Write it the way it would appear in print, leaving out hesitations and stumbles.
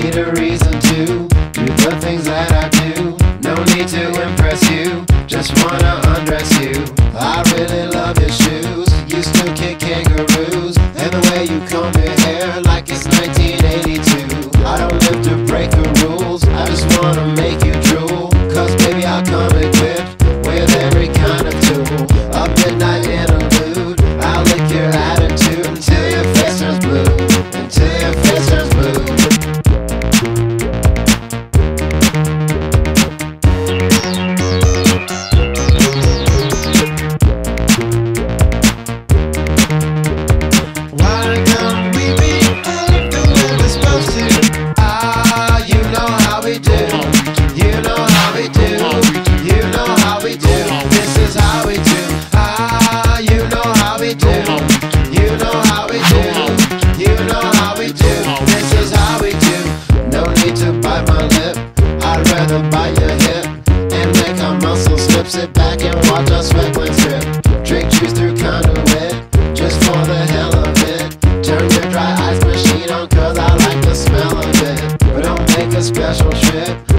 need a reason to do the things that I do. No need to impress you, just wanna undress you. I really love your shoes, you still kick kangaroos, and the way you comb your hair like it's 1982. I don't live to break the rules, I just wanna make you drool. Cause baby I'll come equipped with every kind of tool. A midnight interlude, I'll lick your attitude until your face turns blue, until your face turns blue. Bite your hip and make our muscles slip. Sit back and watch our sweat glands drip. Drink juice through conduit, just for the hell of it. Turn your dry ice machine on, cause I like the smell of it. But don't make a special trip